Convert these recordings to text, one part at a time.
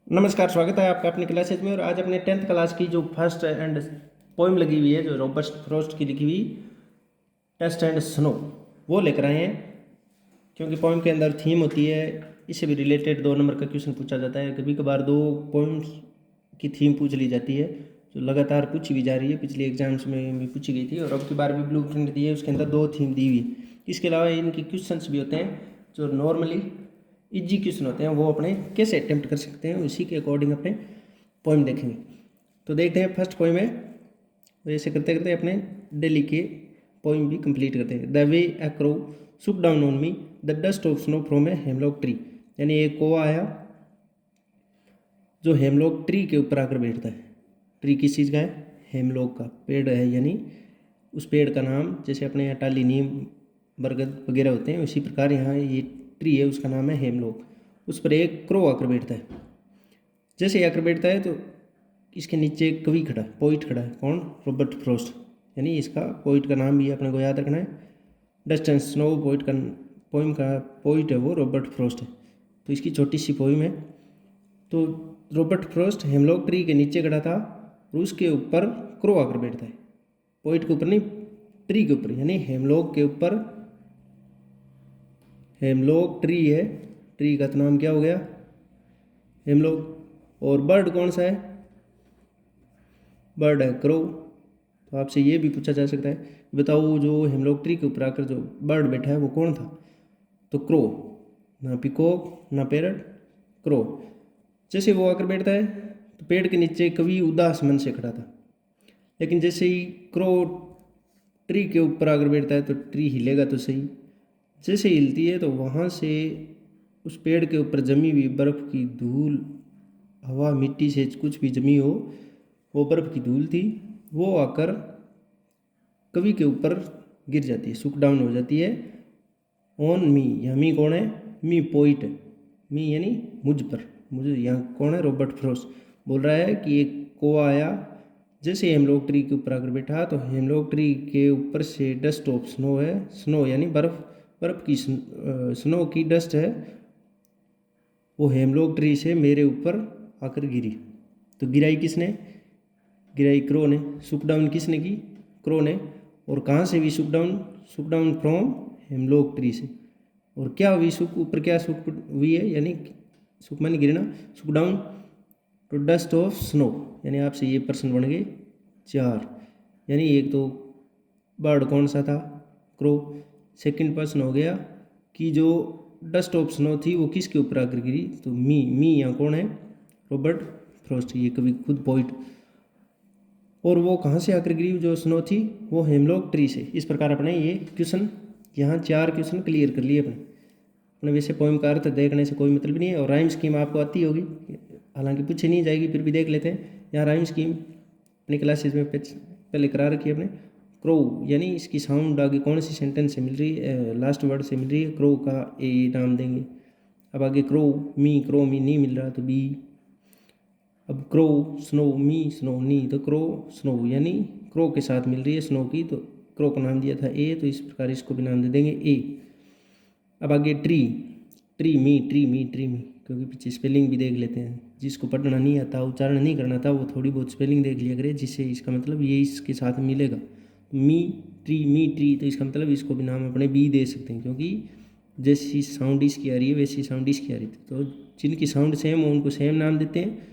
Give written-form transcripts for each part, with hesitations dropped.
नमस्कार, स्वागत है आपका अपनी क्लासेज में। और आज अपने 10th क्लास की जो फर्स्ट एंड पोइम लगी हुई है, जो रॉबर्ट फ्रॉस्ट की लिखी हुई डस्ट एंड स्नो, वो लेकर आए हैं। क्योंकि पोइम के अंदर थीम होती है, इससे भी रिलेटेड 2 नंबर का क्वेश्चन पूछा जाता है। कभी कभार 2 पोइम्स की थीम पूछ ली जाती है, जो लगातार पूछी भी जा रही है। पिछले एग्जाम्स में भी पूछी गई थी और अब की बार भी ब्लू प्रिंट दी है, उसके अंदर 2 थीम दी हुई है। इसके अलावा इनके क्वेश्चंस भी होते हैं जो नॉर्मली इजी क्वेश्चन होते हैं, वो अपने कैसे अटेम्प्ट कर सकते हैं, उसी के अकॉर्डिंग अपने पोइम देखेंगे। तो देखते हैं फर्स्ट पोइम है। तो ऐसे करते करते अपने डेली के पोइम भी कंप्लीट करते हैं। द वे ए क्रो सुक down on me the dust of snow from a hemlock tree. यानी एक कौवा आया जो हेमलॉक ट्री के ऊपर आकर बैठता है। ट्री किस चीज़ का है? हेमलॉक का पेड़ है, यानी उस पेड़ का नाम, जैसे अपने यहाँ टाली, नीम, बरगद वगैरह होते हैं, उसी प्रकार यहाँ ये ट्री है, उसका नाम है हेमलॉक। उस पर एक क्रो आकर बैठता है। जैसे आकर बैठता है तो इसके नीचे एक कवि खड़ा, पोइट खड़ा है। कौन? Robert Frost. यानी इसका पोइट का नाम भी अपने को याद रखना है। डस्ट एंड स्नो पोइट का पोइम का पोइट है वो रॉबर्ट फ्रॉस्ट है। तो इसकी छोटी सी पोइम है। तो रॉबर्ट फ्रॉस्ट हेमलॉक ट्री के नीचे खड़ा था और उसके ऊपर क्रो आकर बैठता है। पोइट के ऊपर नहीं, ट्री के ऊपर, यानी हेमलॉक के ऊपर। हेमलॉक ट्री है, ट्री का तो नाम क्या हो गया? हेमलॉक। और बर्ड कौन सा है? बर्ड है क्रो। तो आपसे ये भी पूछा जा सकता है, बताओ जो हेमलॉक ट्री के ऊपर आकर जो बर्ड बैठा है वो कौन था? तो क्रो। ना पिकॉक ना पैरट, क्रो। जैसे वो आकर बैठता है तो पेड़ के नीचे कवि उदास मन से खड़ा था। लेकिन जैसे ही क्रो ट्री के ऊपर आकर बैठता है तो ट्री हिलेगा तो सही। जैसे हिलती है तो वहाँ से उस पेड़ के ऊपर जमी हुई बर्फ़ की धूल, हवा मिट्टी से कुछ भी जमी हो, वो बर्फ़ की धूल थी, वो आकर कवि के ऊपर गिर जाती है, सुक डाउन हो जाती है। ऑन मी, यहाँ मी कौन है? मी पोइट। मी यानी मुझ पर, मुझे यहाँ कौन है? रॉबर्ट फ्रॉस्ट बोल रहा है कि एक कौवा आया, जैसे हेमलॉक ट्री के ऊपर आकर बैठा तो हेमलॉक ट्री के ऊपर से डस्ट ऑफ स्नो है। स्नो यानी बर्फ़, बर्फ़ की स्नो की डस्ट है, वो हेमलॉक ट्री से मेरे ऊपर आकर गिरी। तो गिराई किसने? गिराई क्रो ने। सुक डाउन किसने की? क्रो ने। और कहाँ से हुई सुक डाउन? सुक डाउन फ्रॉम हेमलॉक ट्री से। और क्या हुई सुक? ऊपर क्या सुक हुई है? यानी सुक मानी गिरना, shook down to dust of snow. यानी आपसे ये प्रश्न बन गए 4। यानी एक तो बर्ड कौन सा था? क्रो। सेकंड प्रश्न हो गया कि जो डस्ट ऑफ स्नो थी वो किसके ऊपर आकर गिरी? तो मी यहाँ कौन है? रॉबर्ट फ्रॉस्ट, ये कभी खुद पोइट। और वो कहाँ से आकर गिरी जो स्नो थी? वो हेमलॉक ट्री से। इस प्रकार अपने ये क्वेश्चन, यहाँ 4 क्वेश्चन क्लियर कर लिए अपने। अपने वैसे पोइम का अर्थ देखने से कोई मतलब नहीं है, और राइम स्कीम आपको आती होगी, हालांकि पूछी नहीं जाएगी, फिर भी देख लेते हैं। यहाँ राइम स्कीम अपनी क्लासेज में पहले करा रखी है अपने। क्रो यानी इसकी साउंड आगे कौन सी सेंटेंस से मिल रही है? लास्ट वर्ड से मिल रही है, क्रो का ए नाम देंगे। अब आगे क्रो मी नहीं मिल रहा तो बी। अब क्रो स्नो मी स्नो नी, तो क्रो स्नो यानी क्रो के साथ मिल रही है स्नो की, तो क्रो को नाम दिया था ए, तो इस प्रकार इसको भी नाम दे देंगे ए। अब आगे ट्री, ट्री मी, क्योंकि पीछे स्पेलिंग भी देख लेते हैं। जिसको पढ़ना नहीं आता, उच्चारण नहीं करना था, वो थोड़ी बहुत स्पेलिंग देख लिया करे, जिससे इसका मतलब ये इसके साथ मिलेगा। मी ट्री, तो इसका मतलब इसको भी नाम अपने बी दे सकते हैं, क्योंकि जैसी साउंड इसकी आ रही है वैसी साउंड इसकी आ रही थी। तो जिनकी साउंड सेम हो उनको सेम नाम देते हैं,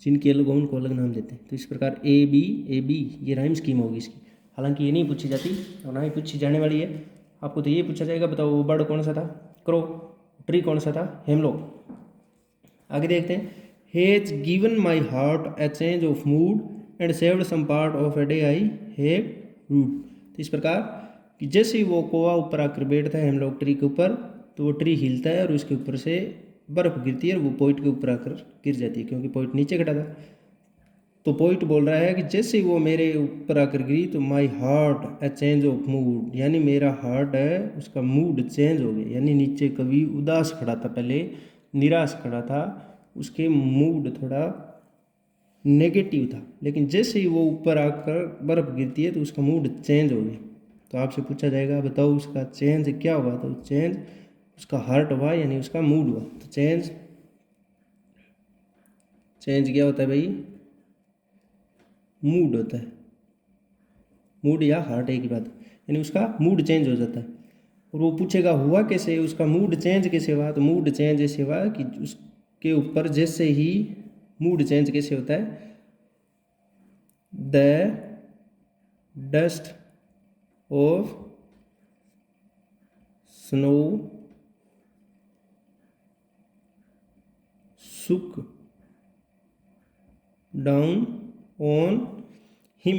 जिनकी अलग हो उनको अलग नाम देते हैं। तो इस प्रकार ए बी ये राइम स्कीम होगी इसकी। हालांकि ये नहीं पूछी जाती और ना ही पूछी जाने वाली है। आपको तो ये पूछा जाएगा, बताओ वो बर्ड कौन सा था? क्रो। ट्री कौन सा था? हेमलॉक। आगे देखते हैं। Has given my heart a change of mood and saved some part of a day I have rued. तो इस प्रकार कि जैसे ही वो कौवा ऊपर आकर बैठता है हेमलॉक ट्री के ऊपर, तो वो ट्री हिलता है और उसके ऊपर से बर्फ़ गिरती है और वो पोइट के ऊपर आकर गिर जाती है, क्योंकि पोइट नीचे खड़ा था। तो पोइट बोल रहा है कि जैसे ही वो मेरे ऊपर आकर गिरी तो माई heart a change of mood, यानी मेरा हार्ट है उसका मूड चेंज हो गया। यानी नीचे कभी उदास खड़ा था, पहले निराश खड़ा था, उसके मूड थोड़ा नेगेटिव था, लेकिन जैसे ही वो ऊपर आकर बर्फ़ गिरती है तो उसका मूड चेंज हो गया। तो आपसे पूछा जाएगा, बताओ उसका चेंज क्या हुआ? तो चेंज उसका हार्ट हुआ, यानी उसका मूड हुआ। तो चेंज चेंज क्या होता है भाई, मूड होता है, मूड या हार्ट एक ही बात, यानी उसका मूड चेंज हो जाता है। और वो पूछेगा हुआ कैसे, उसका मूड चेंज कैसे हुआ, तो मूड चेंज ऐसे हुआ कि उसके ऊपर जैसे ही मूड चेंज कैसे होता है, द डस्ट ऑफ स्नो सुक डाउन ऑन हिम,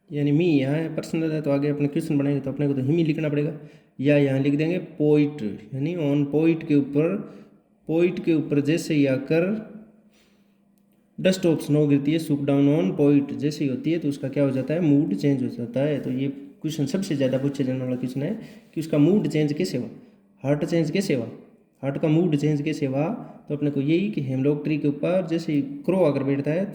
यानी मी यहाँ पर्सनल है तो आगे अपने क्वेश्चन बनाएंगे तो अपने को तो हिम ही लिखना पड़ेगा, या यहाँ लिख देंगे पोइट, यानी ऑन पोइट के ऊपर, पोइट के ऊपर जैसे ही आकर डस्ट ऑफ स्नो गिरती है, सुक डाउन ऑन पोइट जैसे ही होती है तो उसका क्या हो जाता है, मूड चेंज हो जाता है। तो ये क्वेश्चन सबसे ज़्यादा पूछे जाने वाला क्वेश्चन है कि उसका मूड चेंज कैसे हुआ, हार्ट चेंज कैसे हुआ, हार्ट का मूड चेंज कैसे हुआ। तो अपने को यही कि हेमलॉक ट्री के ऊपर जैसे ही क्रो आकर बैठता है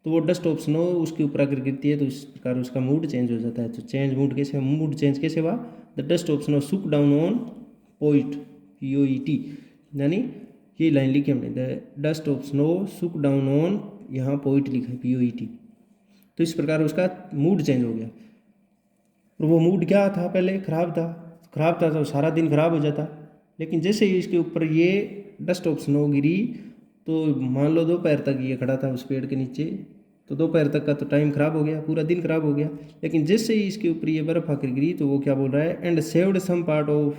तो वो डस्ट ऑफ स्नो उसके ऊपर आकर गिरती है तो इस प्रकार उसका मूड चेंज हो जाता है। तो चेंज मूड कैसे, मूड चेंज कैसे हुआ, द डस्ट ऑफ स्नो सुक डाउन ऑन पोइट, POET, यानी ये लाइन लिखी हमने, द डस्ट ऑफ स्नो सुक डाउन ऑन, यहाँ पोइट लिखा है POET। तो इस प्रकार उसका मूड चेंज हो गया। और वो मूड क्या था, पहले खराब था, खराब था तो सारा दिन खराब हो जाता, लेकिन जैसे ही इसके ऊपर ये डस्ट ऑफ स्नो गिरी तो मान लो दोपहर तक ये खड़ा था उस पेड़ के नीचे, तो दोपहर तक का तो टाइम खराब हो गया, पूरा दिन खराब हो गया, लेकिन जैसे ही इसके ऊपर ये बर्फ आकर गिरी तो वो क्या बोल रहा है, and saved some part of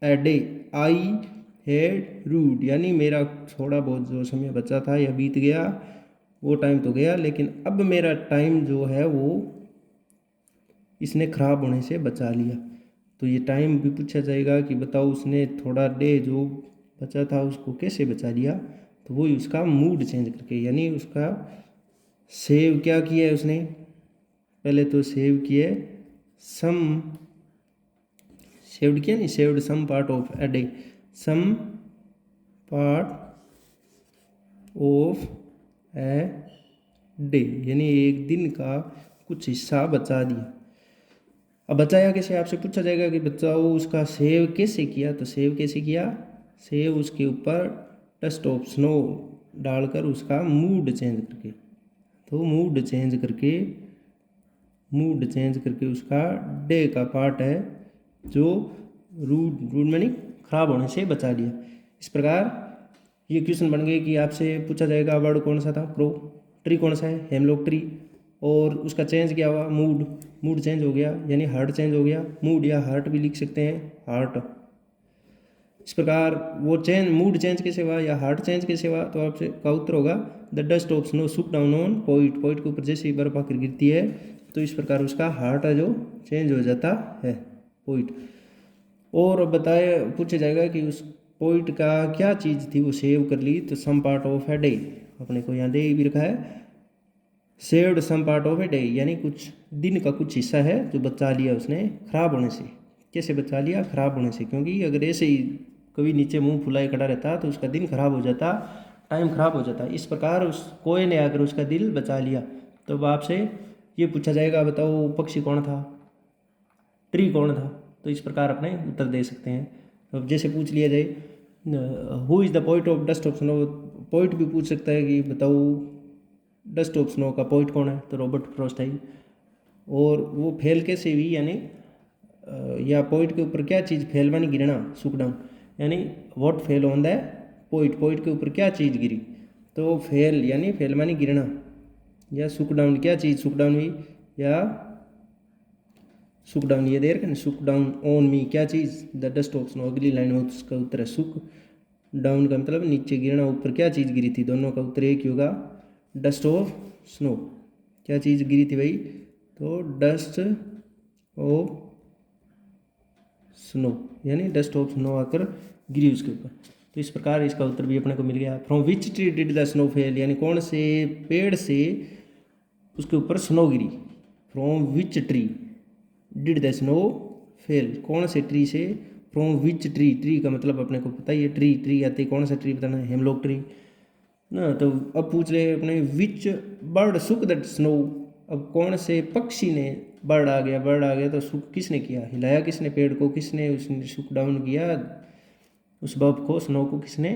a day I had rued, यानी मेरा थोड़ा बहुत जो समय बचा था या बीत गया वो टाइम तो गया, लेकिन अब मेरा टाइम जो है वो इसने खराब होने से बचा लिया। तो ये टाइम भी पूछा जाएगा कि बताओ उसने थोड़ा डे जो बचा था उसको कैसे बचा लिया, तो वही उसका मूड चेंज करके, यानी उसका सेव क्या किया है उसने, पहले तो सेव किए सम, सेव्ड किया नहीं, saved some part of a day, some part of a day, यानी एक दिन का कुछ हिस्सा बचा दिया। अब बचाया कैसे आपसे पूछा जाएगा कि बचाओ उसका सेव कैसे किया, तो सेव कैसे किया, सेव उसके ऊपर डस्ट ऑफ स्नो डालकर उसका मूड चेंज करके, तो मूड चेंज करके, मूड चेंज करके उसका डे का पार्ट है जो रूड, रूड मैंने खराब होने से बचा लिया। इस प्रकार ये क्वेश्चन बन गए कि आपसे पूछा जाएगा वर्ड कौन सा था, क्रो, ट्री कौन सा है, हेमलॉक ट्री, और उसका चेंज क्या हुआ, मूड, मूड चेंज हो गया, यानी हार्ट चेंज हो गया, मूड या हार्ट भी लिख सकते हैं, हार्ट। इस प्रकार वो चेंज, मूड चेंज कैसे हुआ या हार्ट चेंज कैसे हुआ, तो आपसे का उत्तर होगा द डस्ट ऑफ स्नो सुक डाउन ऑन पोइट, पोइट के ऊपर जैसे ही बर्फ आकर गिरती है तो इस प्रकार उसका हार्ट है जो चेंज हो जाता है, पोइट। और बताए पूछा जाएगा कि उस पोइट का क्या चीज़ थी वो सेव कर ली, तो some part of a day, अपने को यहाँ डे भी रखा है, saved some part of a day, यानी कुछ दिन का कुछ हिस्सा है जो बचा लिया उसने खराब होने से। कैसे बचा लिया, खराब होने से, क्योंकि अगर ऐसे ही कभी नीचे मुंह फुलाए खड़ा रहता तो उसका दिन खराब हो जाता, टाइम खराब हो जाता। इस प्रकार उस कोय ने आकर उसका दिल बचा लिया। तो अब आपसे ये पूछा जाएगा बताओ पक्षी कौन था, ट्री कौन था, तो इस प्रकार अपने उत्तर दे सकते हैं। अब जैसे पूछ लिया जाए who is the poet of dust of snow, poet भी पूछ सकता है कि बताओ डस्ट ऑफ स्नो का पोइट कौन है, तो रॉबर्ट फ्रॉस्ट है। और वो फेल कैसे हुई, यानी या पोइट के ऊपर क्या चीज़ फेल मानी गिरना, सुक डाउन, यानी what fell on the poet, poet के ऊपर क्या चीज़ गिरी, तो फेल यानी फेल मानी गिरना, या सुक डाउन क्या चीज़ सुक डाउन हुई, या सुक डाउन ये देर का सुक डाउन ऑन मी क्या चीज़, द डस्ट ऑफ स्नो, अगली लाइन में उसका उत्तर है सुक डाउन का मतलब नीचे गिरना, ऊपर क्या चीज़ गिरी थी, दोनों का उत्तर एक ही होगा, डस्ट ऑफ स्नो। क्या चीज़ गिरी थी भाई, तो डस्ट ऑफ स्नो, यानी डस्ट ऑफ स्नो आकर गिरी उसके ऊपर। तो इस प्रकार इसका उत्तर भी अपने को मिल गया। From which tree did the snow fail, यानी कौन से पेड़ से उसके ऊपर snow Giri, from which tree did the snow fail, कौन से ट्री से, फ्रॉम विच ट्री, ट्री का मतलब अपने को पता ही है, ट्री, ट्री आते कौन सा ट्री बताना है, हेमलॉक ट्री ना। तो अब पूछ रहे अपने विच बर्ड सुक दैट स्नो, अब कौन से पक्षी ने, बर्ड आ गया, बर्ड आ गया तो सुक किसने किया, हिलाया किसने पेड़ को, किसने उसने सुक डाउन किया उस बर्फ को, स्नो को किसने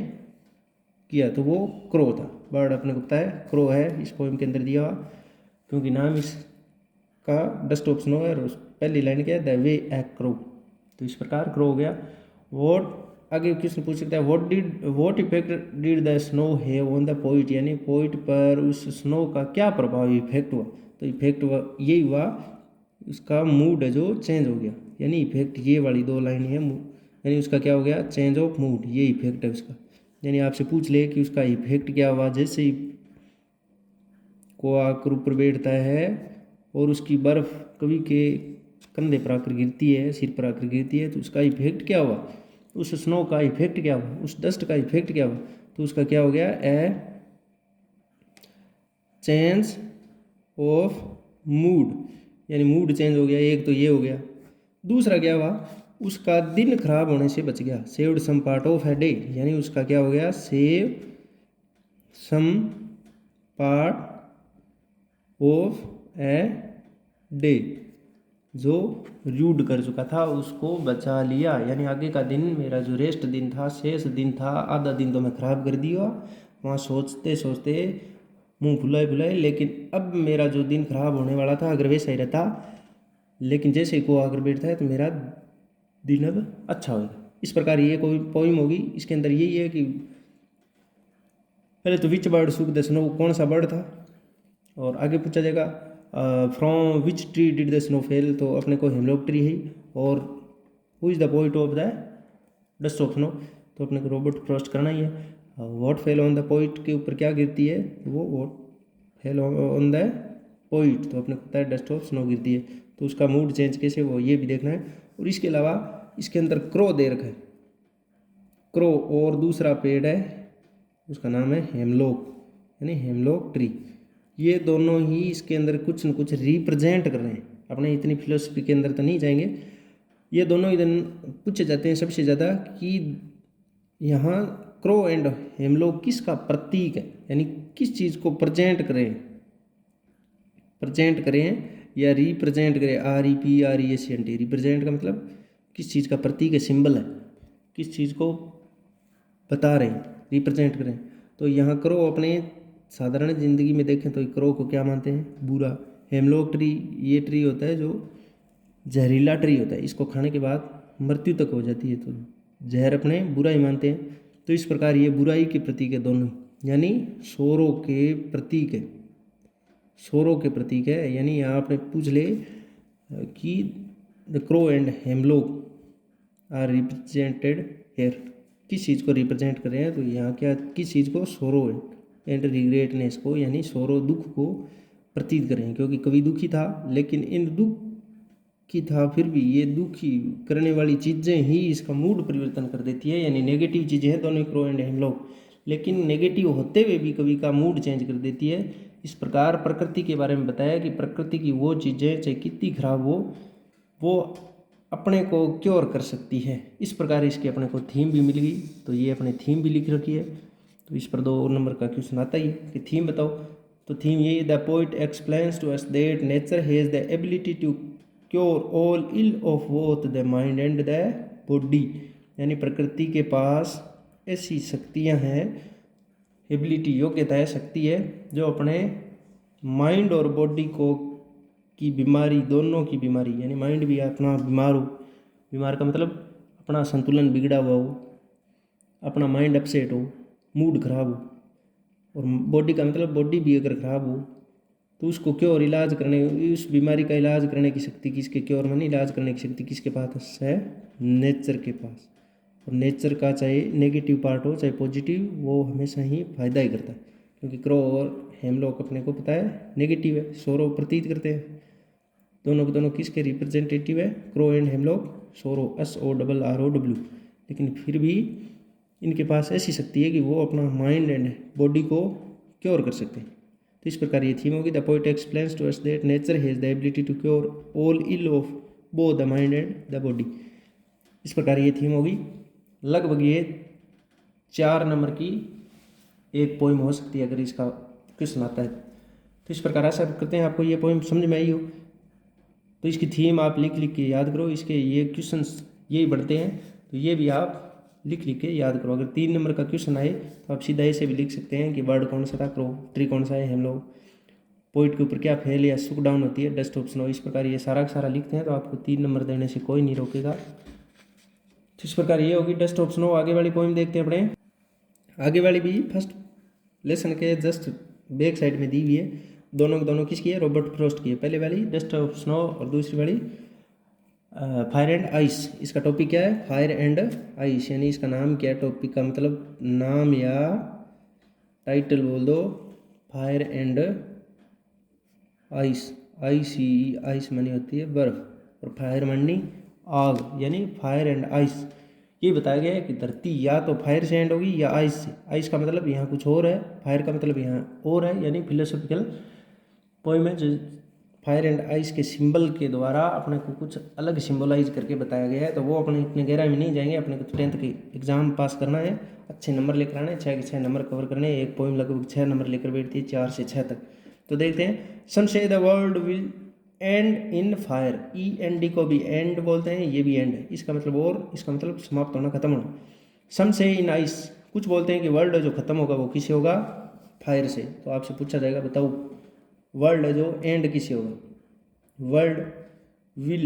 किया तो वो क्रो था। बर्ड अपने को पता है क्रो है इस पोइम के अंदर दिया हुआ, क्योंकि नाम इसका डस्ट ऑफ स्नो है और पहली लाइन क्या है, द वे ए क्रो। तो इस प्रकार क्रो हो गया। वॉट आगे क्वेश्चन पूछ सकता है, what effect did the snow have on the poet, यानी पोइट पर उस स्नो का क्या प्रभाव इफेक्ट हुआ। तो इफेक्ट यही हुआ, उसका मूड है जो चेंज हो गया, यानी इफेक्ट ये वाली दो लाइन है, यानी उसका क्या हो गया, चेंज ऑफ मूड, ये इफेक्ट है उसका। यानी आपसे पूछ ले कि उसका इफेक्ट क्या हुआ, जैसे ही को आकर ऊपर बैठता है और उसकी बर्फ़ कवि के कंधे पर आकर गिरती है, सिर पर आकर गिरती है, तो उसका इफेक्ट क्या हुआ, उस स्नो का इफेक्ट क्या हुआ, उस डस्ट का इफेक्ट क्या हुआ। तो उसका क्या हो गया, ए चेंज ऑफ मूड, यानी मूड चेंज हो गया। एक तो ये हो गया। दूसरा क्या हुआ, उसका दिन खराब होने से बच गया, saved some part of a day, यानी उसका क्या हो गया, save some part of a day, जो रूड कर चुका था उसको बचा लिया। यानी आगे का दिन मेरा जो रेस्ट दिन था, शेष दिन था, आधा दिन तो मैं खराब कर दिया वहाँ सोचते सोचते मुंह फुलाए फुलाए, लेकिन अब मेरा जो दिन खराब होने वाला था अगर वैसा ही रहता, लेकिन जैसे ही को आकर बैठता है तो मेरा दिन अब अच्छा होगा। इस प्रकार ये कोई पोइम होगी, इसके अंदर यही है कि पहले तो विच बर्ड शुक द स्नो, कौन सा बर्ड था, और आगे पूछा जाएगा from which tree did the snow fail, तो अपने को हेमलॉक ट्री है, और who is the poet of the dust of snow, तो अपने को रॉबर्ट फ्रॉस्ट करना ही है। What fell on the poet के ऊपर क्या गिरती है, तो वो what fell on the poet, तो अपने को पता है डस्ट ऑफ स्नो गिरती है। तो उसका मूड चेंज कैसे वो ये भी देखना है। और इसके अलावा इसके अंदर क्रो दे रखा है, क्रो, और दूसरा पेड़ है उसका नाम है हेमलॉक, यानी हेमलॉक ट्री। ये दोनों ही इसके अंदर कुछ न कुछ रिप्रेजेंट कर रहे हैं। अपने इतनी फिलोसफी के अंदर तो नहीं जाएंगे, ये दोनों ही पूछे जाते हैं सबसे ज़्यादा कि यहाँ क्रो एंड हेमलॉक किसका प्रतीक है, यानी किस चीज़ को प्रेजेंट करें या रिप्रेजेंट करें, REPRESENT, रिप्रेजेंट का मतलब किस चीज़ का प्रतीक है, सिंबल है, किस चीज़ को बता रहे हैं, रिप्रेजेंट करें। तो यहाँ क्रो अपने साधारण ज़िंदगी में देखें तो क्रो को क्या मानते हैं, बुरा। हेमलॉक ट्री ये ट्री होता है जो जहरीला ट्री होता है, इसको खाने के बाद मृत्यु तक हो जाती है, तो जहर अपने बुरा ही मानते हैं। तो इस प्रकार ये बुराई के प्रतीक है दोनों, यानी सोरो के प्रतीक है, सोरो के प्रतीक है। यानी यहाँ आपने पूछ ले कि the crow and hemlock are represented here, किस चीज़ को रिप्रेजेंट कर रहे हैं, तो यहाँ क्या किस चीज़ को, सोरो एंड रिग्रेटनेस को, यानी सोरो दुख को प्रतीत कर रहे हैं। क्योंकि कवि दुखी था, लेकिन इन दुख की था फिर भी ये दुखी करने वाली चीज़ें ही इसका मूड परिवर्तन कर देती है, यानी नेगेटिव चीज़ें हैं दोनों क्रो एंड हेमलॉक, लेकिन नेगेटिव होते हुए भी कवि का मूड चेंज कर देती है। इस प्रकार प्रकृति के बारे में बताया कि प्रकृति की वो चीज़ें चाहे कितनी खराब हो, वो अपने को क्योर कर सकती है। इस प्रकार इसकी अपने को थीम भी मिल गई, तो ये अपने थीम भी लिख रखी है। तो इस पर 2 नंबर का क्वेश्चन आता ही है कि थीम बताओ। तो थीम यही, the poet explains to us that nature has the ability to cure all ill of both the mind and the body, यानी प्रकृति के पास ऐसी शक्तियाँ हैं, एबिलिटी योग्यता है, शक्ति है, जो अपने माइंड और बॉडी को की बीमारी, दोनों की बीमारी, यानी माइंड भी अपना बीमार हो, बीमार का मतलब अपना संतुलन बिगड़ा हुआ हो, अपना माइंड अपसेट हो, मूड खराब हो, और बॉडी का मतलब बॉडी भी अगर खराब हो तो उसको क्योर, इलाज करने, उस बीमारी का इलाज करने की शक्ति किसके, क्योर मानी इलाज करने की शक्ति किसके पास है, नेचर के पास। और नेचर का चाहे नेगेटिव पार्ट हो चाहे पॉजिटिव, वो हमेशा ही फायदा ही करता है। क्योंकि क्रो और हेमलॉक अपने को पता है नेगेटिव है, सोरो प्रतीत करते हैं। दोनों के दोनों किसके रिप्रेजेंटेटिव है, क्रो एंड हेमलॉक, सोरो SORROW, लेकिन फिर भी इनके पास ऐसी शक्ति है कि वो अपना माइंड एंड बॉडी को क्योर कर सकते हैं। तो इस प्रकार ये थीम होगी, the poet explains to us that nature has the ability to cure all ill of both the mind and the body. इस प्रकार ये थीम होगी। लगभग ये 4 नंबर की एक पोइम हो सकती है अगर इसका क्वेश्चन आता है। तो इस प्रकार आशा करते हैं आपको ये पोइम समझ में आई हो। तो इसकी थीम आप लिख के याद करो, इसके ये क्वेश्चंस यही बढ़ते हैं, तो ये भी आप लिख लिख के याद करो। अगर 3 नंबर का क्वेश्चन आए तो आप सीधा ऐसे भी लिख सकते हैं कि वर्ड कौन सा था, क्रो, ट्री कौन सा है, हम लोग पॉइंट के ऊपर क्या फेल या सुक डाउन होती है, डस्ट ऑफ स्नो, इस प्रकार ये सारा का सारा लिखते हैं तो आपको 3 नंबर देने से कोई नहीं रोकेगा। तो इस प्रकार ये होगी डस्ट ऑफ स्नो। आगे वाली पोइम देखते हैं अपने। आगे वाली भी फर्स्ट लेसन के जस्ट बैक साइड में दी हुई है। दोनों किसकी है, रॉबर्ट फ्रॉस्ट की है। पहले वाली डस्ट ऑफ स्नो और दूसरी वाली फायर एंड आइस। इसका टॉपिक क्या है, फायर एंड आइस, यानी इसका नाम क्या है, टॉपिक का मतलब नाम या टाइटल बोल दो, fire and ice. Ice he ice मानी होती है बर्फ, और फायर मानी आग, यानी फायर एंड आइस। ये बताया गया है कि धरती या तो फायर से एंड होगी या आइस से। आइस का मतलब यहाँ कुछ और है, फायर का मतलब यहाँ और है, यानी फिलोसॉफिकल पोइम है जो फायर एंड आइस के सिंबल के द्वारा अपने को कुछ अलग सिंबलाइज करके बताया गया है। तो वो अपने इतने गहराई में नहीं जाएंगे, अपने को 10th के एग्जाम पास करना है, अच्छे नंबर लेकर आने, 6 के 6 नंबर कवर करने हैं। एक पोइम लगभग 6 नंबर लेकर बैठती है, 4 से 6 तक। तो देखते हैं, सम से the world will and in fire. END को भी एंड बोलते हैं, ये भी एंड है, इसका मतलब और, इसका मतलब समाप्त होना, खत्म होना। सम से इन आइस, कुछ बोलते हैं कि वर्ल्ड जो खत्म होगा वो किससे होगा, फायर से। तो आपसे पूछा जाएगा बताओ वर्ल्ड जो एंड किससे होगा, वर्ल्ड विल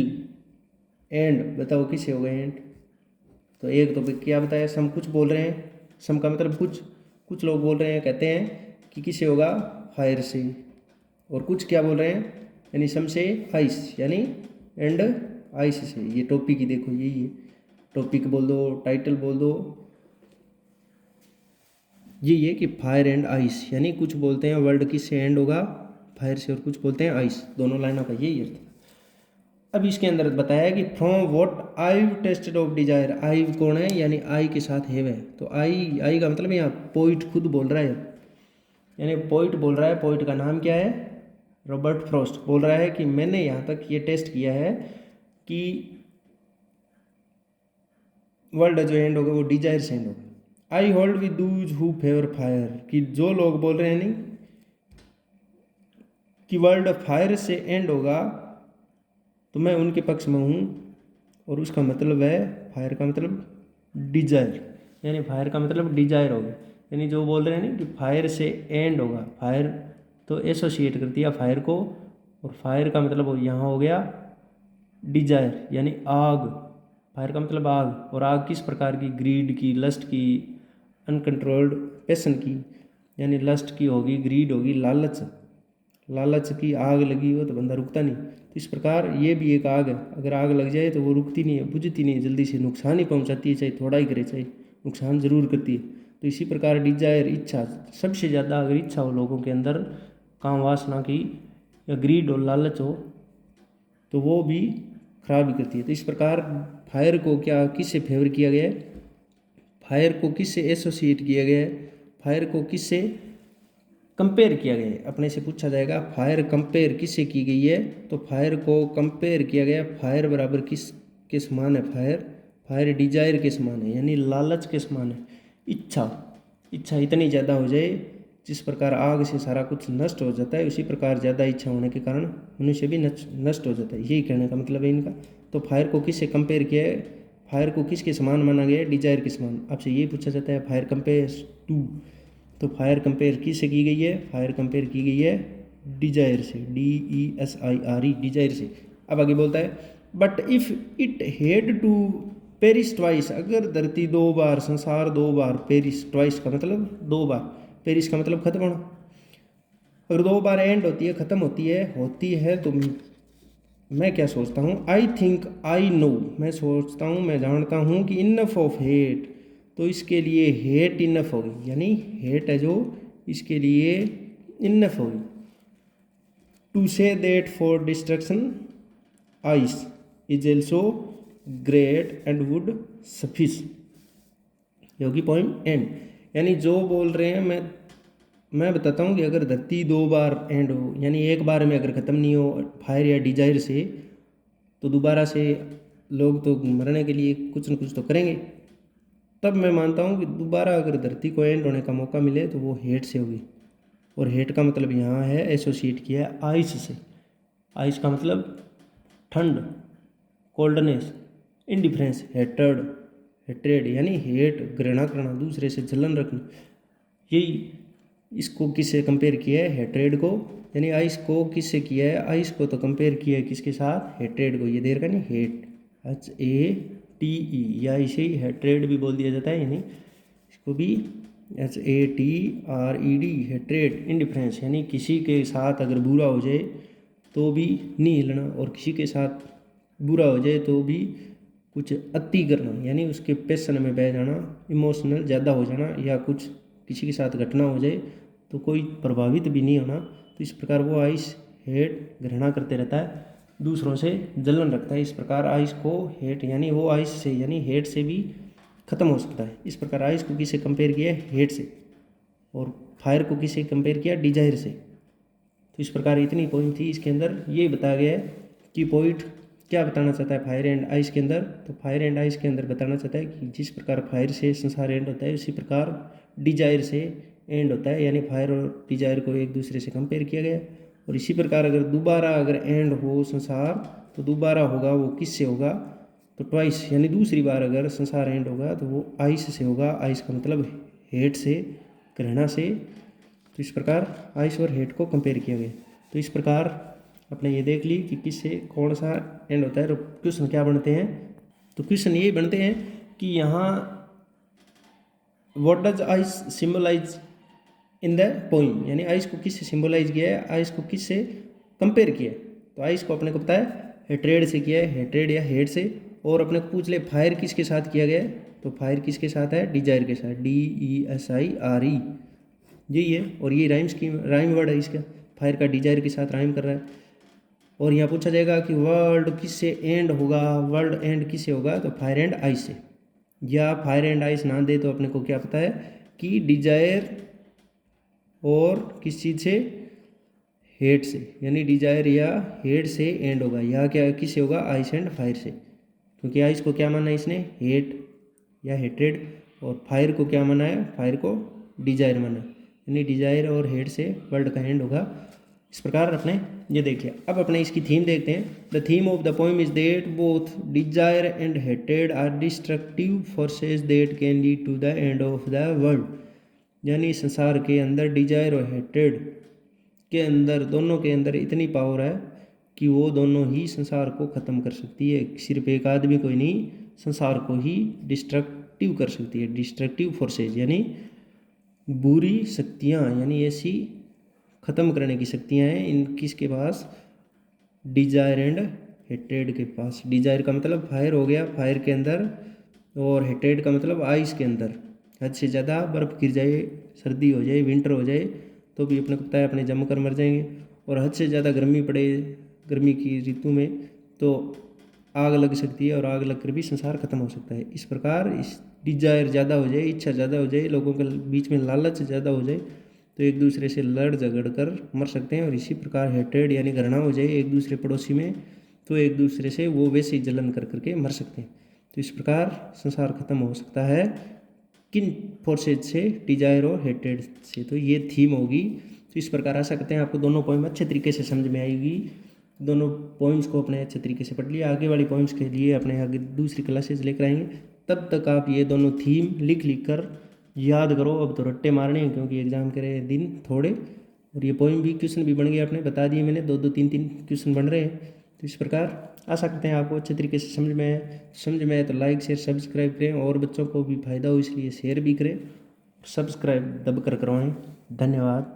एंड, बताओ किससे होगा एंड। तो एक तो क्या बताया, सम कुछ बोल रहे हैं, सम का मतलब कुछ लोग बोल रहे हैं, कहते हैं कि किससे होगा, फायर से। और कुछ क्या बोल रहे हैं, यानी सम से आइस, यानी एंड आइस से। ये टॉपिक ही देखो, यही है, टॉपिक बोल दो, टाइटल बोल दो, यही है कि फायर एंड आइस, यानी कुछ बोलते हैं वर्ल्ड किससे एंड होगा, फायर से, और कुछ बोलते हैं आइस। दोनों लाइनों का यही अर्थ है। अब इसके अंदर बताया कि from what I tested of desire. I कौन है, यानी आई के साथ है वह। तो आई का मतलब यहाँ पोइट खुद बोल रहा है, यानी पोइट बोल रहा है। पोइट का नाम क्या है, रॉबर्ट फ्रॉस्ट बोल रहा है कि मैंने यहाँ तक ये टेस्ट किया है कि वर्ल्ड जो एंड होगा वो डिजायर से एंड होगा। I hold with those who favour fire, कि जो लोग बोल रहे हैं नहीं कि वर्ल्ड फायर से एंड होगा, तो मैं उनके पक्ष में हूँ। और उसका मतलब है, फायर का मतलब डिजायर, यानी फायर का मतलब डिजायर होगा। यानी जो बोल रहे हैं ना कि फायर से एंड होगा, फायर तो एसोसिएट कर दिया फायर को, और फायर का मतलब यहाँ हो गया डिजायर, यानी आग। फायर का मतलब आग, और आग किस प्रकार की, ग्रीड की, लस्ट की, अनकंट्रोल्ड पैशन की, यानी लस्ट की होगी, ग्रीड होगी, लालच की आग लगी हो तो बंदा रुकता नहीं। तो इस प्रकार ये भी एक आग है, अगर आग लग जाए तो वो रुकती नहीं है, बुझती नहीं है जल्दी से, नुकसान ही पहुंचाती है, चाहे थोड़ा ही करे, चाहे नुकसान जरूर करती है। तो इसी प्रकार डिजायर, इच्छा, सबसे ज़्यादा अगर इच्छा हो लोगों के अंदर, काम वासना की, या ग्रीड हो, लालच हो, तो वो भी खराब ही करती है। तो इस प्रकार फायर को क्या, किससे फेवर किया गया है, फायर को किससे एसोसिएट किया गया है, फायर को किससे कंपेयर किया गया है। अपने से पूछा जाएगा फायर कंपेयर किससे की गई है, तो फायर को कंपेयर किया गया, फायर बराबर किस के समान है, फायर डिजायर के समान है, यानी लालच के समान है। इच्छा इतनी ज़्यादा हो जाए, जिस प्रकार आग से सारा कुछ नष्ट हो जाता है, उसी प्रकार ज़्यादा इच्छा होने के कारण मनुष्य भी नष्ट हो जाता है, यही कहने का मतलब है इनका। तो फायर को किससे कंपेयर किया है, फायर को किसके समान माना गया है, डिजायर के समान। आपसे ये पूछा जाता है फायर कंपेयर टू, तो फायर कंपेयर किससे की गई है, फायर कंपेयर की गई है डिजायर से, DESIRE, डिजायर से। अब आगे बोलता है, but if it had to perish twice, अगर धरती 2 बार, संसार 2 बार, पेरिस ट्वाइस का मतलब 2 बार, पेरिस का मतलब खत्म होना, अगर 2 बार एंड होती है, खत्म होती है तो मैं क्या सोचता हूँ, आई थिंक आई नो, मैं सोचता हूँ, मैं जानता हूँ कि इनफ ऑफ हेट, तो इसके लिए हेट इनफ होगी, यानी हेट है जो इसके लिए इनफ होगी। To say that for destruction ice is also great and would suffice, योगी पॉइंट एंड। यानी जो बोल रहे हैं, मैं बताता हूँ कि अगर धरती 2 बार एंड हो, यानी एक बार में अगर ख़त्म नहीं हो फायर या डिजायर से, तो दोबारा से लोग तो मरने के लिए कुछ न कुछ तो करेंगे। तब मैं मानता हूँ कि दोबारा अगर धरती को एंड होने का मौका मिले तो वो हेट से होगी। और हेट का मतलब यहाँ है एसोसिएट किया है आइस से। आइस का मतलब ठंड, कोल्डनेस, इंडिफरेंस, हेटर्ड, हेट्रेड यानी हेट, घृणा करना, दूसरे से जलन रखना। यही इसको किससे कंपेयर किया है? हेट्रेड को। यानी आइस को किससे किया है? आइस को तो कंपेयर किया है किसके साथ? हेट्रेड को। ये दे रखा नहीं, हेट, HATE, या इसे ही हेट्रेड भी बोल दिया जाता है, यानी इसको भी HATRED, हेट्रेड। इंडिफरेंस यानी किसी के साथ अगर बुरा हो जाए तो भी नहीं हिलना, और किसी के साथ बुरा हो जाए तो भी कुछ अति करना, यानी उसके पैशन में बह जाना, इमोशनल ज़्यादा हो जाना, या कुछ किसी के साथ घटना हो जाए तो कोई प्रभावित भी नहीं होना। तो इस प्रकार वो आइस हेट, घृणा करते रहता है, दूसरों से जलन रखता है। इस प्रकार आइस को हेट, यानी वो आइस से यानी हेट से भी ख़त्म हो सकता है। इस प्रकार आइस को किससे कंपेयर किया है? हेट से। और फायर को किससे कंपेयर किया? डिजायर से। तो इस प्रकार इतनी पॉइंट थी इसके अंदर। ये बताया गया है कि पॉइंट क्या बताना चाहता है फायर एंड आइस के अंदर। तो फायर एंड आइस के अंदर बताना चाहता है कि जिस प्रकार फायर से संसार एंड होता है, उसी प्रकार डिजायर से एंड होता है, यानी फायर और डिजायर को एक दूसरे से कंपेयर किया गया। और इसी प्रकार अगर दोबारा अगर एंड हो संसार, तो दोबारा होगा वो किससे होगा? तो ट्वाइस, यानी दूसरी बार अगर संसार एंड होगा तो वो आइस से होगा। आइस का मतलब हेट से, घृणा से। तो इस प्रकार आइस और हेट को कंपेयर किया गया। तो इस प्रकार अपने ये देख ली कि किससे कौन सा एंड होता है। तो क्वेश्चन क्या बनते हैं? तो क्वेश्चन ये बनते हैं कि यहाँ what does ice symbolize in the poem, यानी आइस को किससे सिंबलाइज किया है, आइस को किससे कंपेयर किया है। तो आइस को अपने को पता है हेट्रेड से किया है, हेट्रेड या हेट से। और अपने को पूछ ले फायर किसके साथ किया गया है, तो फायर किसके साथ है? डिजायर के साथ, DESIRE, यही है। और ये राइम वर्ड है इसका, फायर का डिजायर के साथ राइम कर रहा है। और यहाँ पूछा जाएगा कि वर्ल्ड किससे एंड होगा, वर्ल्ड एंड किससे होगा, तो फायर एंड आइस से। या फायर एंड आइस ना दे तो अपने को क्या पता है कि डिजायर और किस चीज़ से? हेट से, यानी डिजायर या हेट से एंड होगा। यहाँ क्या किससे होगा? आइस एंड फायर से। क्योंकि आइस को क्या माना है इसने? हेट या हेट्रेड। और फायर को क्या माना है? फायर को डिजायर माना है, यानी डिजायर और हेट से वर्ल्ड का एंड होगा। इस प्रकार अपने ये देखिए। अब अपने इसकी थीम देखते हैं। The theme of the poem is that both desire and hatred are destructive forces that can lead to the end of the world, यानी संसार के अंदर डिजायर और हेट्रेड के अंदर, दोनों के अंदर इतनी पावर है कि वो दोनों ही संसार को ख़त्म कर सकती है। सिर्फ एक आदमी कोई नहीं, संसार को ही डिस्ट्रक्टिव कर सकती है। डिस्ट्रक्टिव फोर्सेज यानी बुरी शक्तियाँ, यानी ऐसी ख़त्म करने की शक्तियाँ हैं इन किसके पास? डिजायर एंड हेट्रेड के पास। डिजायर का मतलब फायर हो गया, फायर के अंदर, और हेट्रेड का मतलब आइस के अंदर। हद से ज़्यादा बर्फ़ गिर जाए, सर्दी हो जाए, विंटर हो जाए, तो भी अपने को पता है अपने जम कर मर जाएंगे। और हद से ज़्यादा गर्मी पड़े, गर्मी की ऋतु में, तो आग लग सकती है, और आग लग कर भी संसार खत्म हो सकता है। इस प्रकार इस डिजायर ज़्यादा हो जाए, इच्छा ज़्यादा हो जाए, लोगों के बीच में लालच ज़्यादा हो जाए, तो एक दूसरे से लड़ झगड़ कर मर सकते हैं। और इसी प्रकार हेट्रेड यानी घृणा हो जाए एक दूसरे पड़ोसी में, तो एक दूसरे से वो वैसे ही जलन कर करके मर सकते हैं। तो इस प्रकार संसार खत्म हो सकता है किन फोर्सेज से? डिजायर और हेट्रेड से। तो ये थीम होगी। तो इस प्रकार आशा करते हैं आपको दोनों पोइम अच्छे तरीके से समझ में आएगी। दोनों पोइम्स को अपने अच्छे तरीके से पढ़ लिया। आगे वाली पोइम्स के लिए अपने आगे दूसरी क्लासेज लेकर आएंगे। तब तक आप ये दोनों थीम लिख लिख कर याद करो। अब तो रट्टे मारने हैं क्योंकि एग्जाम के दिन थोड़े। और ये पोइम भी, क्वेश्चन भी बन गए, आपने बता दिए मैंने, 2-2 3-3 क्वेश्चन बन रहे हैं। तो इस प्रकार आशा करते हैं आपको अच्छे तरीके से समझ में आए तो लाइक शेयर सब्सक्राइब करें, और बच्चों को भी फायदा हो इसलिए शेयर भी करें, सब्सक्राइब दब कर करवाएं। धन्यवाद।